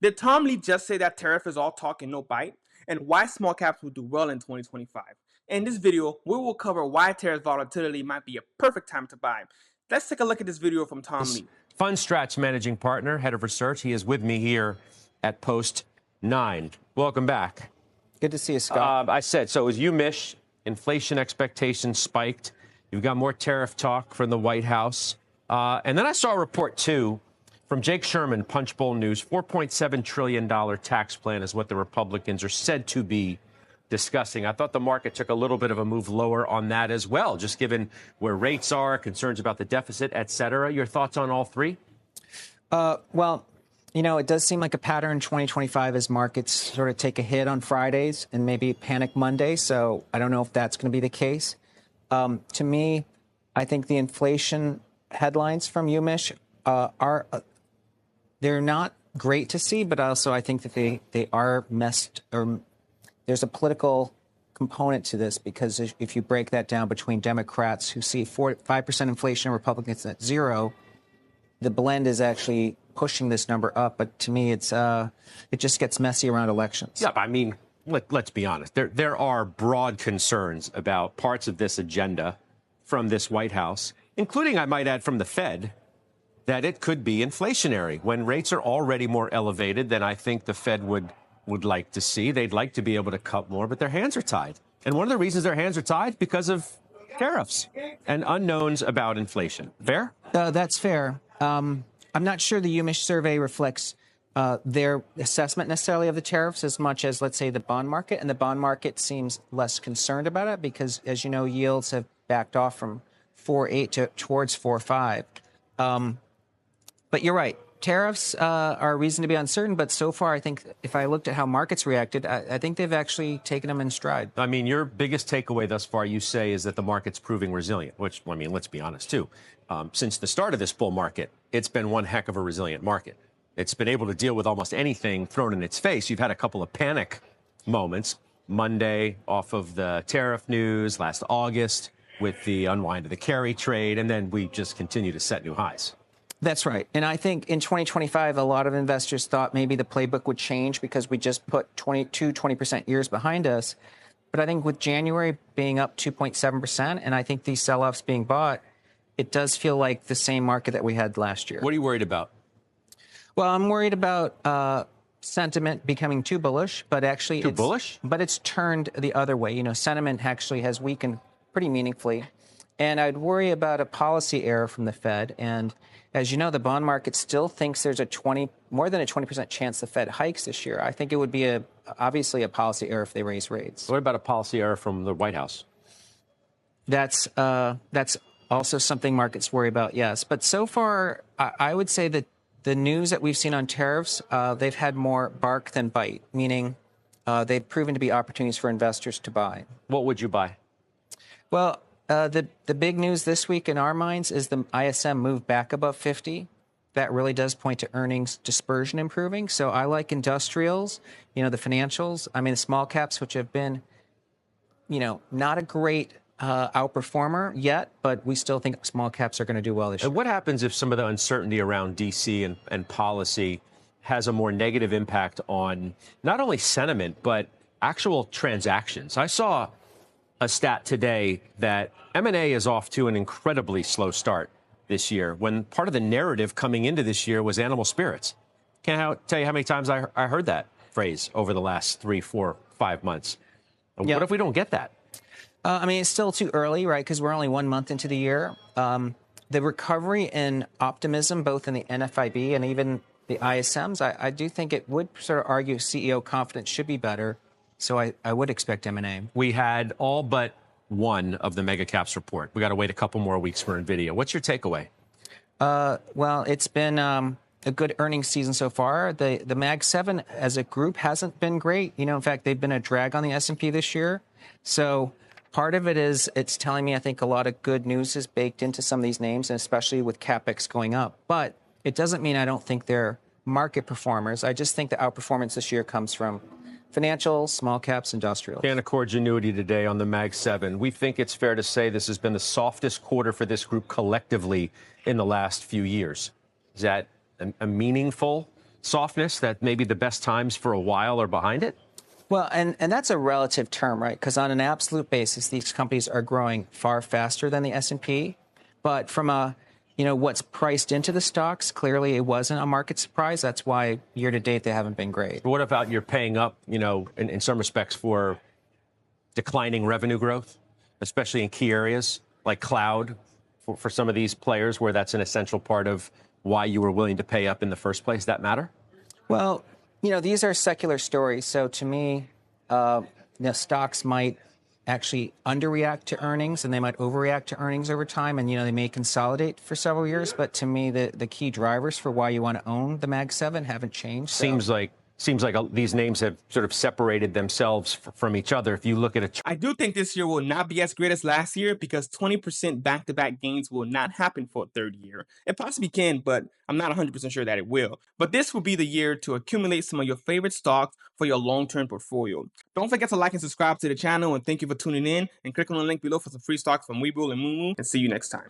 Did Tom Lee just say that tariff is all talk and no bite? And why small caps will do well in 2025? In this video, we will cover why tariff volatility might be a perfect time to buy. Let's take a look at this video from Tom Lee. FundStrat's managing partner, head of research. He is with me here at Post 9. Welcome back. Good to see you, Scott. I said, so as you miss, inflation expectations spiked. You've got more tariff talk from the White House. And then I saw a report, too, from Jake Sherman, Punchbowl News. $4.7 trillion tax plan is what the Republicans are said to be discussing. I thought the market took a little bit of a move lower on that as well, just given where rates are, concerns about the deficit, et cetera. Your thoughts on all three? Well, you know, it does seem like a pattern in 2025 as markets sort of take a hit on Fridays and maybe panic Monday. So I don't know if that's going to be the case. To me, I think the inflation headlines from UMich they're not great to see, but also I think that they are messed, or there's a political component to this, because if you break that down between Democrats who see 5% inflation and Republicans at zero, the blend is actually pushing this number up. But to me, it just gets messy around elections. Yeah, I mean, let's be honest. There are broad concerns about parts of this agenda from this White House, including, I might add, from the Fed, that it could be inflationary when rates are already more elevated than I think the Fed would like to see. They'd like to be able to cut more, but their hands are tied. And one of the reasons their hands are tied because of tariffs and unknowns about inflation. Fair? That's fair. I'm not sure the UMich survey reflects their assessment necessarily of the tariffs as much as, let's say, the bond market. And the bond market seems less concerned about it because, as you know, yields have backed off from 4.8 towards 4.5. But you're right. Tariffs are a reason to be uncertain. But so far, I think if I looked at how markets reacted, I think they've actually taken them in stride. I mean, your biggest takeaway thus far, you say, is that the market's proving resilient, which, I mean, let's be honest, too. Since the start of this bull market, it's been one heck of a resilient market. It's been able to deal with almost anything thrown in its face. You've had a couple of panic moments. Monday off of the tariff news, last August with the unwind of the carry trade, and then we just continue to set new highs. That's right. And I think in 2025, a lot of investors thought maybe the playbook would change because we just put 20% years behind us. But I think with January being up 2.7%, and I think these sell-offs being bought, it does feel like the same market that we had last year. What are you worried about? Well, I'm worried about sentiment becoming too bullish, but actually Too bullish? But it's turned the other way. You know, sentiment actually has weakened pretty meaningfully. And I'd worry about a policy error from the Fed. And as you know, the bond market still thinks there's more than a 20% chance the Fed hikes this year. I think it would be obviously a policy error if they raise rates. What about a policy error from the White House? That's also something markets worry about, yes. But so far, I would say that the news that we've seen on tariffs, they've had more bark than bite, meaning they've proven to be opportunities for investors to buy. What would you buy? Well, the big news this week in our minds is the ISM moved back above 50. That really does point to earnings dispersion improving. So I like industrials, you know, the financials. I mean, the small caps, which have been, you know, not a great outperformer yet, but we still think small caps are going to do well this year. And what happens if some of the uncertainty around D.C. and policy has a more negative impact on not only sentiment, but actual transactions? I saw a stat today that M&A is off to an incredibly slow start this year, when part of the narrative coming into this year was animal spirits. Can't tell you how many times I heard that phrase over the last 3, 4, 5 months. Yeah. What if we don't get that? I mean, it's still too early, right? Because we're only 1 month into the year. The recovery in optimism, both in the NFIB and even the ISMs, I do think it would sort of argue CEO confidence should be better. So I would expect M&A. We had all but one of the mega caps report. We got to wait a couple more weeks for NVIDIA. What's your takeaway? Well, it's been a good earnings season so far. The MAG7 as a group hasn't been great. You know, in fact, they've been a drag on the S&P this year. So part of it is it's telling me I think a lot of good news is baked into some of these names, and especially with CapEx going up. But it doesn't mean I don't think they're market performers. I just think the outperformance this year comes from financials, small caps, industrials. Canaccord Genuity today on the MAG7. We think it's fair to say this has been the softest quarter for this group collectively in the last few years. Is that a meaningful softness, that maybe the best times for a while are behind it? Well, and that's a relative term, right? Because on an absolute basis, these companies are growing far faster than the S&P. But from a, what's priced into the stocks, clearly it wasn't a market surprise. That's why year to date they haven't been great. What about you're paying up, in some respects for declining revenue growth, especially in key areas like cloud for some of these players where that's an essential part of why you were willing to pay up in the first place? Does that matter? Well, these are secular stories. So to me, stocks might actually underreact to earnings and they might overreact to earnings over time. And, they may consolidate for several years. But to me, the key drivers for why you want to own the MAG7 haven't changed. Seems like these names have sort of separated themselves from each other. If you look at I do think this year will not be as great as last year because 20% back-to-back gains will not happen for a third year. It possibly can, but I'm not 100% sure that it will. But this will be the year to accumulate some of your favorite stocks for your long-term portfolio. Don't forget to like and subscribe to the channel, and thank you for tuning in. And click on the link below for some free stocks from Webull and Moomoo, and see you next time.